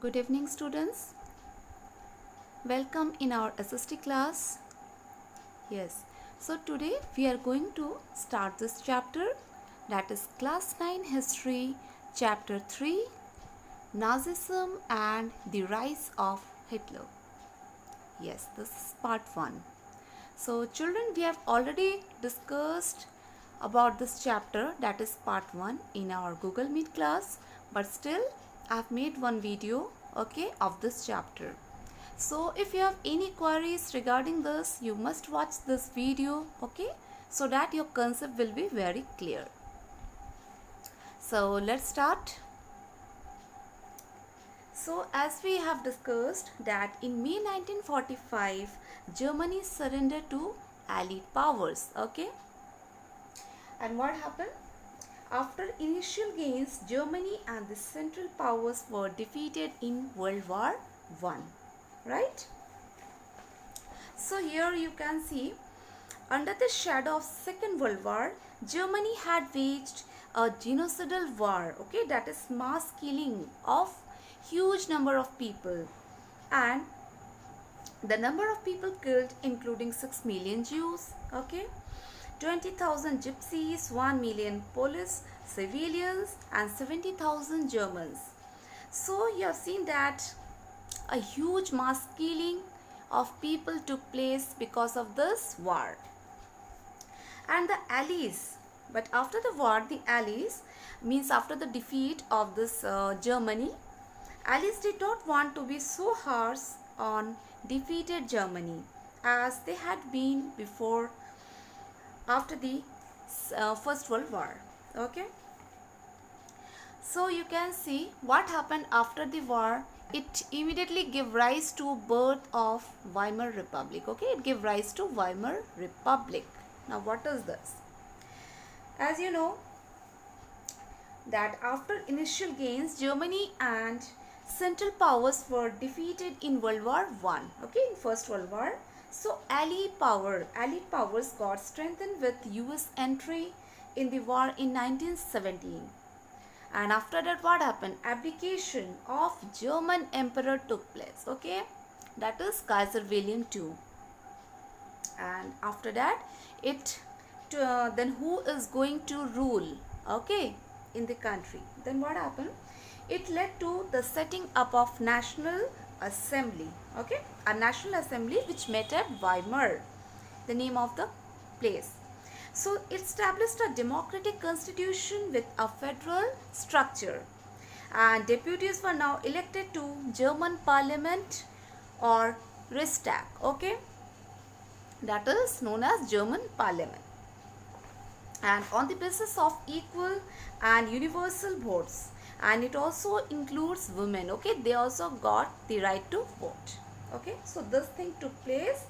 Good evening, students. Welcome in our SST class. Yes, so today we are going to start this chapter, that is Class 9 History, Chapter 3, Nazism and the Rise of Hitler. Yes, this is part 1. So children, we have already discussed about this chapter, that is part 1, in our Google Meet class, but still I have made one video, okay, of this chapter. So if you have any queries regarding this, you must watch this video, okay, so that your concept will be very clear. So let's start. So as we have discussed that in May 1945, Germany surrendered to Allied powers, okay. And what happened? After initial gains, Germany and the Central Powers were defeated in World War I, right? So here you can see, under the shadow of Second World War, Germany had waged a genocidal war, okay, that is mass killing of huge number of people, and the number of people killed including 6 million Jews, okay, 20,000 gypsies, 1 million Polish civilians and 70,000 Germans. So you have seen that a huge mass killing of people took place because of this war. And the Allies, but after the war, the Allies, means after the defeat of this Germany, Allies did not want to be so harsh on defeated Germany as they had been before, after the First World War, okay. So you can see what happened after the war. It immediately gave rise to birth of Weimar Republic, okay. It gave rise to Weimar Republic. Now what is this? As you know that after initial gains, Germany and Central Powers were defeated in World War I, okay, in First World War. So Allied powers got strengthened with US entry in the war in 1917. And after that, what happened? Abdication of German emperor took place, okay, that is Kaiser William II. And after that, then who is going to rule, okay, in the country? Then what happened? It led to the setting up of National Assembly, okay, a National Assembly which met at Weimar, the name of the place. So it established a democratic constitution with a federal structure, and deputies were now elected to German parliament or Reichstag, okay, that is known as German parliament, and on the basis of equal and universal votes, and it also includes women, okay, they also got the right to vote, okay. So this thing took place,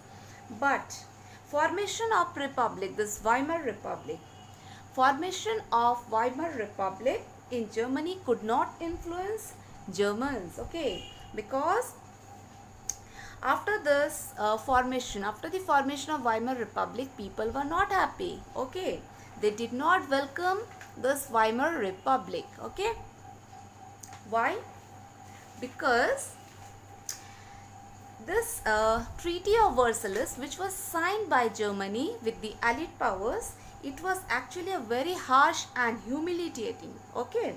but formation of republic, this Weimar Republic, formation of Weimar Republic in Germany could not influence Germans, okay, because after this formation, after the formation of Weimar Republic, people were not happy, okay, they did not welcome this Weimar Republic, okay. Why? Because this Treaty of Versailles, which was signed by Germany with the Allied powers, it was actually a very harsh and humiliating, okay,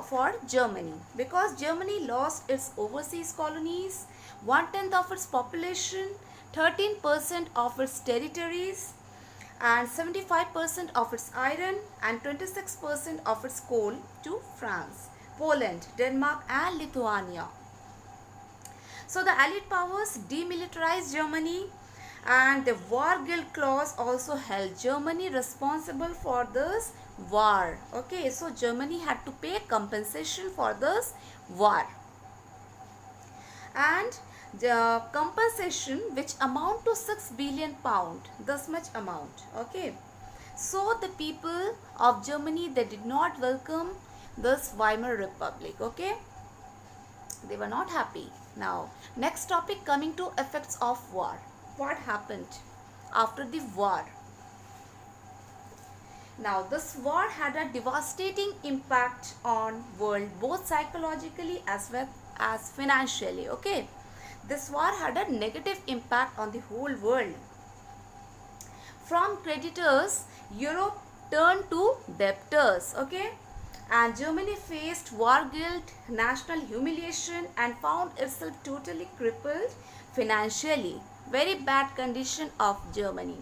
for Germany, because Germany lost its overseas colonies, 1/10 of its population, 13% of its territories, and 75% of its iron and 26% of its coal to France, Poland, Denmark and Lithuania. So the Allied powers demilitarized Germany, and the War Guilt Clause also held Germany responsible for this war, okay. So Germany had to pay compensation for this war, and the compensation which amount to 6 billion pound, this much amount, okay. So the people of Germany, they did not welcome this Weimar Republic, okay, they were not happy. Now next topic, coming to effects of war. What happened after the war? Now this war had a devastating impact on world, both psychologically as financially. Okay, this war had a negative impact on the whole world. From creditors, Europe turned to debtors. Okay, and Germany faced war guilt, national humiliation, and found itself totally crippled financially. Very bad condition of Germany.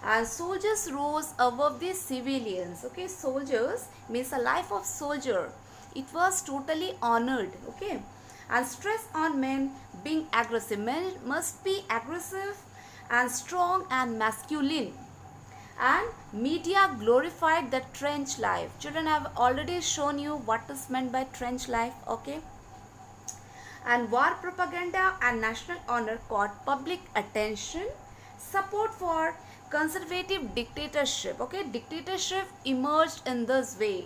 And soldiers rose above the civilians. Okay, soldiers means a life of soldier. It was totally honored. Okay, and stress on men being aggressive. Men must be aggressive and strong and masculine. And media glorified the trench life. Children, I have already shown you what is meant by trench life. Okay, and war propaganda and national honor caught public attention. Support for conservative dictatorship. Okay, dictatorship emerged in this way,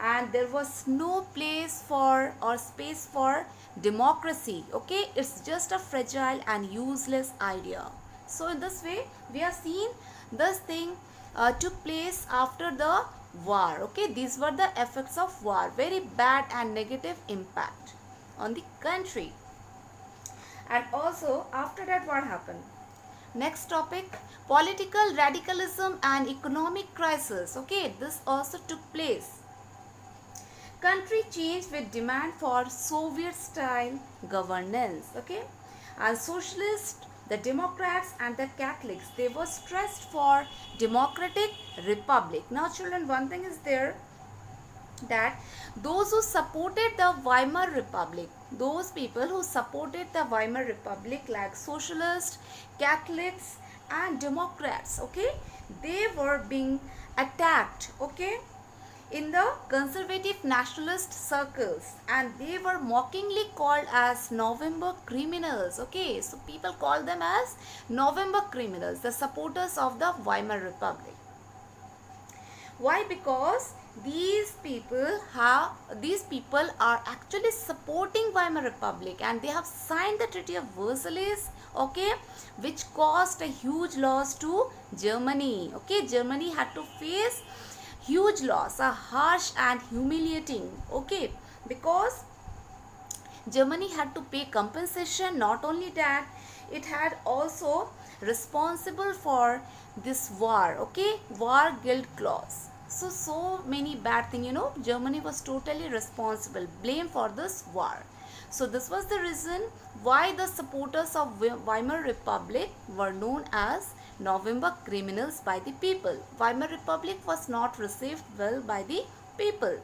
and there was no place for or space for democracy. Okay, it's just a fragile and useless idea. So in this way we have seen this thing took place after the war. Okay, these were the effects of war. Very bad and negative impact on the country. And also after that, what happened? Next topic, political radicalism and economic crisis. Okay, this also took place. Country changed with demand for Soviet style governance. Okay, and socialists, the Democrats and the Catholics, they were stressed for democratic republic. Now children, one thing is there, that those who supported the Weimar Republic, those people who supported the Weimar Republic like socialists, Catholics and Democrats, okay, they were being attacked, okay, in the conservative nationalist circles, and they were mockingly called as November criminals. Okay, so people call them as November criminals, the supporters of the Weimar Republic. Why? Because these people are actually supporting Weimar Republic, and they have signed the Treaty of Versailles, okay, which caused a huge loss to Germany. Okay, Germany had to face huge loss, a harsh and humiliating, okay, because Germany had to pay compensation. Not only that, it had also responsible for this war, okay, war guilt clause. So many bad things, Germany was totally responsible, blamed for this war. So this was the reason why the supporters of Weimar Republic were known as November criminals by the people. Weimar Republic was not received well by the people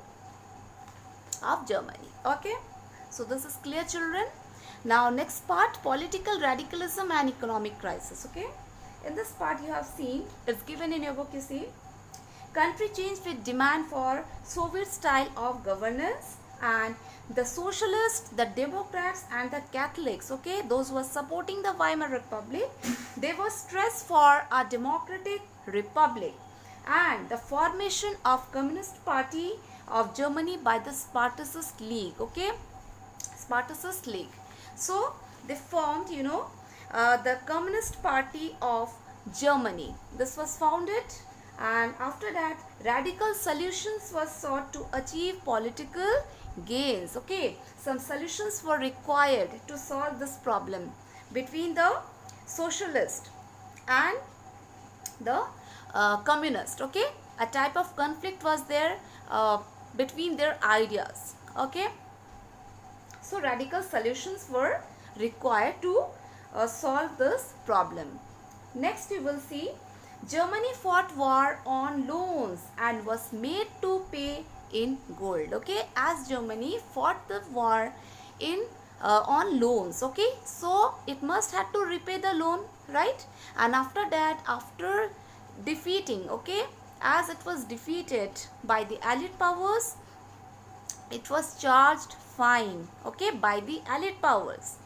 of Germany. Okay, so this is clear, children. Now next part, political radicalism and economic crisis. Okay, in this part you have seen, it's given in your book, you see, country changed with demand for Soviet style of governance, and the socialists, the Democrats and the Catholics, okay, those who were supporting the Weimar Republic, they were stressed for a democratic republic and the formation of Communist Party of Germany by the Spartacist League. Okay, Spartacist League. So they formed, the Communist Party of Germany. This was founded, and after that radical solutions were sought to achieve political gains. Okay, some solutions were required to solve this problem between the socialist and the communist. Okay, a type of conflict was there between their ideas. Okay, so radical solutions were required to solve this problem. Next we will see, Germany fought war on loans and was made to pay in gold. Okay, as Germany fought the war in on loans. Okay, so it must have to repay the loan, right? And after that, after defeating, okay, as it was defeated by the Allied powers, it was charged fine, okay, by the Allied powers.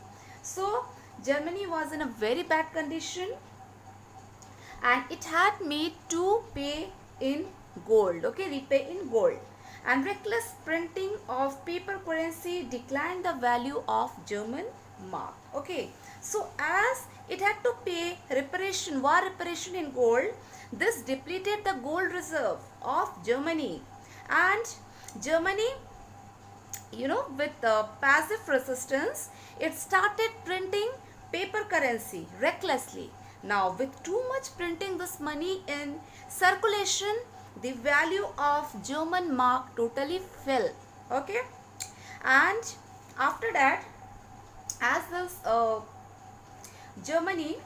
So Germany was in a very bad condition, and it had made to pay in gold, okay, repay in gold. And reckless printing of paper currency declined the value of German mark. Okay, so as it had to pay reparation, war reparation in gold, this depleted the gold reserve of Germany, and Germany with passive resistance, it started printing paper currency recklessly. Now, with too much printing this money in circulation, the value of German mark totally fell. Okay, and after that, as this Germany,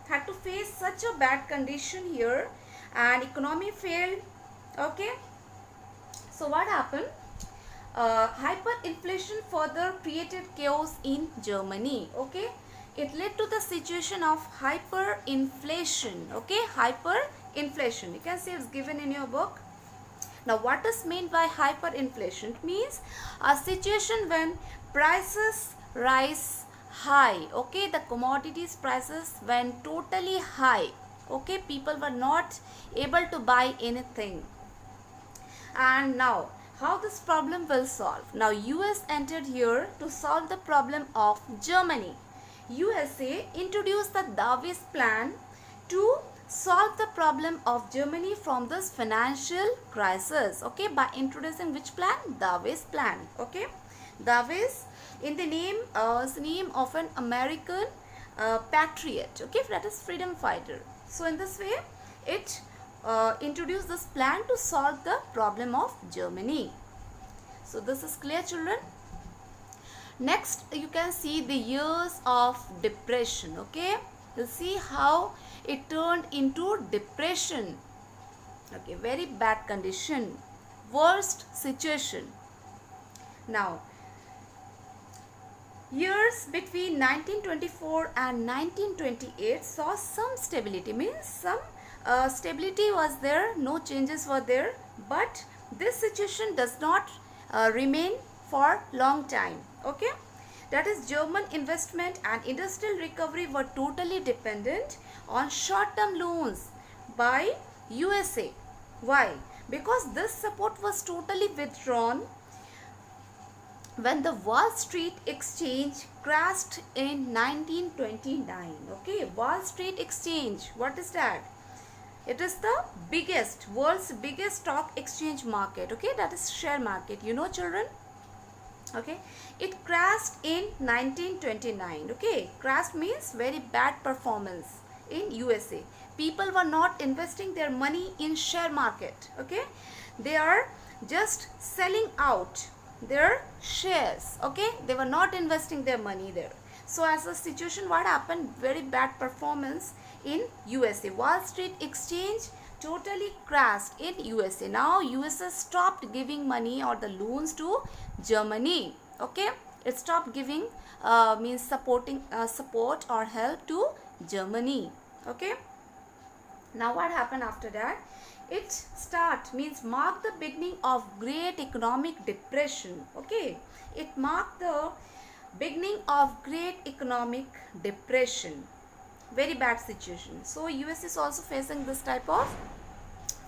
had to face such a bad condition here, and economy failed. Okay, so what happened? Hyperinflation further created chaos in Germany. Okay, it led to the situation of hyperinflation. Okay, hyperinflation. You can see it's given in your book. Now, what is meant by hyperinflation? It means a situation when prices rise high. Okay, the commodities prices went totally high. Okay, people were not able to buy anything. And now, how this problem will solve? Now, US entered here to solve the problem of Germany. USA introduced the Davos plan to solve the problem of Germany from this financial crisis. Okay, by introducing which plan? Davos plan. Okay, Davos in the name of an American patriot. Okay, that is freedom fighter. So in this way, it introduced this plan to solve the problem of Germany. So this is clear, children. Next, you can see the years of depression. Okay, you'll see how it turned into depression. Okay, very bad condition, worst situation. Now, years between 1924 and 1928 saw some stability, means some stability was there, no changes were there, but this situation does not remain for long time. Okay, that is German investment and industrial recovery were totally dependent on short-term loans by USA. Why? Because this support was totally withdrawn when the Wall Street Exchange crashed in 1929. Okay, Wall Street Exchange, what is that? It is the world's biggest stock exchange market. Okay, that is share market, children. Okay, it crashed in 1929. Okay, crashed means very bad performance in USA. People were not investing their money in share market. Okay, they are just selling out their shares. Okay, they were not investing their money there. So as a situation, what happened? Very bad performance in USA. Wall Street Exchange totally crashed in USA. Now USA stopped giving money or the loans to Germany. Okay, it stopped giving means supporting support or help to Germany. Okay, now what happened after that? It means marked the beginning of great economic depression. Okay, it marked the beginning of great economic depression. Very bad situation. So US is also facing this type of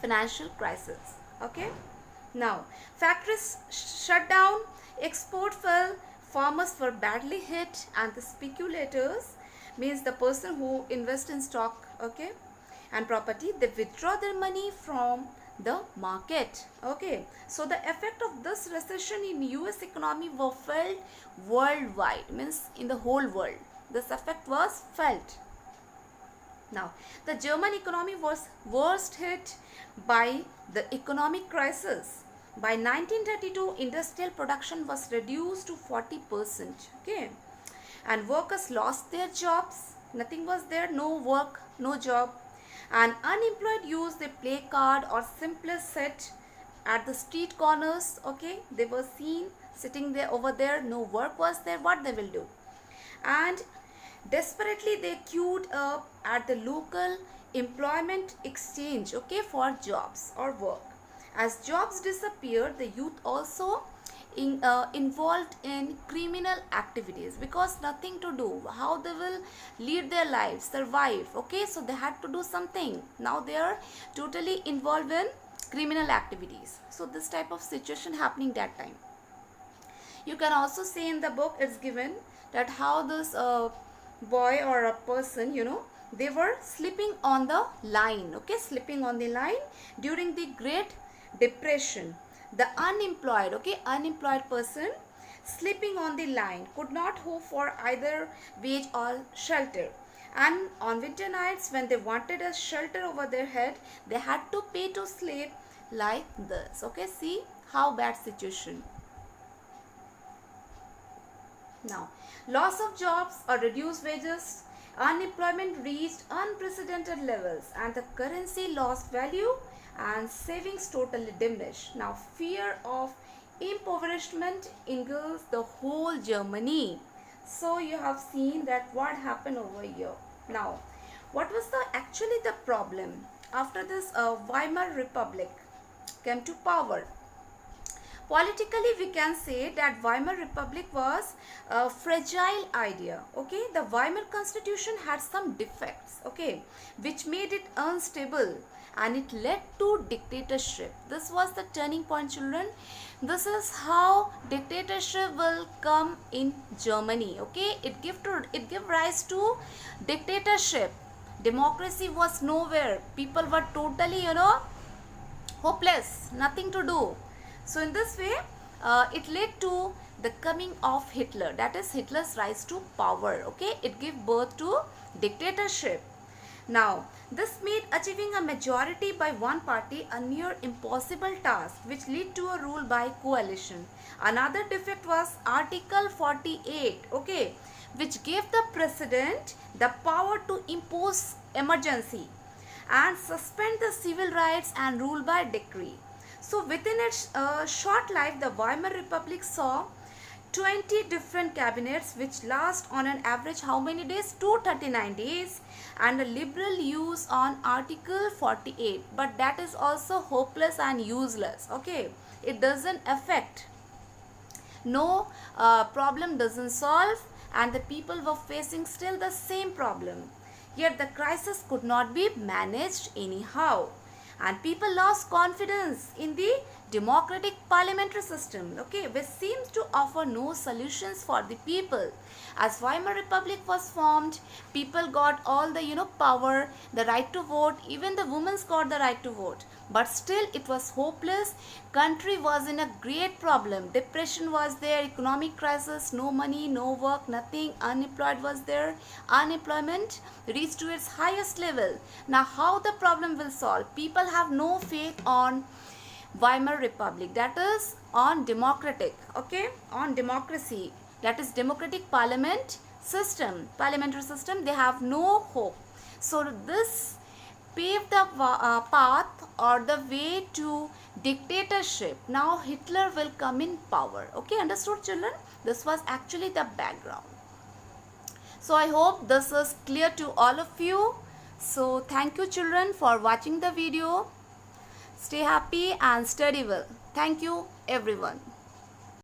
financial crisis. Okay, now factories shut down, export fell, farmers were badly hit, and the speculators, means the person who invest in stock, okay, and property, they withdraw their money from the market. Okay, so the effect of this recession in US economy were felt worldwide, means in the whole world this effect was felt. Now, the German economy was worst hit by the economic crisis. By 1932, industrial production was reduced to 40%. Okay, and workers lost their jobs. Nothing was there, no work, no job. And unemployed youth, they play card or simply sit at the street corners. Okay, they were seen sitting there over there, no work was there. What they will do? And desperately they queued up at the local employment exchange, okay, for jobs or work. As jobs disappeared, the youth also involved in criminal activities, because nothing to do, how they will lead their lives, survive. Okay, so they had to do something. Now they are totally involved in criminal activities. So this type of situation happening that time. You can also see in the book, it's given that how this boy or a person, they were sleeping on the line. Okay, sleeping on the line during the Great Depression. The unemployed, okay, unemployed person sleeping on the line could not hope for either wage or shelter. And on winter nights, when they wanted a shelter over their head, they had to pay to sleep like this. Okay, see how bad situation. Now, loss of jobs or reduced wages, unemployment reached unprecedented levels, and the currency lost value and savings totally diminished. Now, fear of impoverishment engulfs the whole Germany. So you have seen that what happened over here. Now, what was actually the problem after this Weimar Republic came to power? Politically, we can say that Weimar Republic was a fragile idea. Okay, the Weimar Constitution had some defects. Okay, which made it unstable, and it led to dictatorship. This was the turning point, children. This is how dictatorship will come in Germany. Okay, it give rise to dictatorship. Democracy was nowhere. People were totally, hopeless, nothing to do. So in this way, it led to the coming of Hitler. That is Hitler's rise to power. Okay, it gave birth to dictatorship. Now, this made achieving a majority by one party a near impossible task, which led to a rule by coalition. Another defect was Article 48, okay, which gave the president the power to impose emergency and suspend the civil rights and rule by decree. So within its short life, the Weimar Republic saw 20 different cabinets which last on an average how many days? 239 days, and a liberal use on Article 48. But that is also hopeless and useless. Okay, it doesn't affect. No problem doesn't solve, and the people were facing still the same problem. Yet the crisis could not be managed anyhow, and people lost confidence in the democratic parliamentary system, okay, which seems to offer no solutions for the people. As Weimar Republic was formed, people got all the power, the right to vote, even the women got the right to vote. But still it was hopeless. Country was in a great problem. Depression was there, economic crisis, no money, no work, nothing. Unemployed was there. Unemployment reached to its highest level. Now how the problem will solve? People have no faith on Weimar Republic, that is on democratic, okay, on democracy, that is democratic parliamentary system, they have no hope. So this paved the path or the way to dictatorship. Now Hitler will come in power. Okay, understood, children? This was actually the background. So I hope this is clear to all of you. So thank you, children, for watching the video. Stay happy and study well. Thank you, everyone.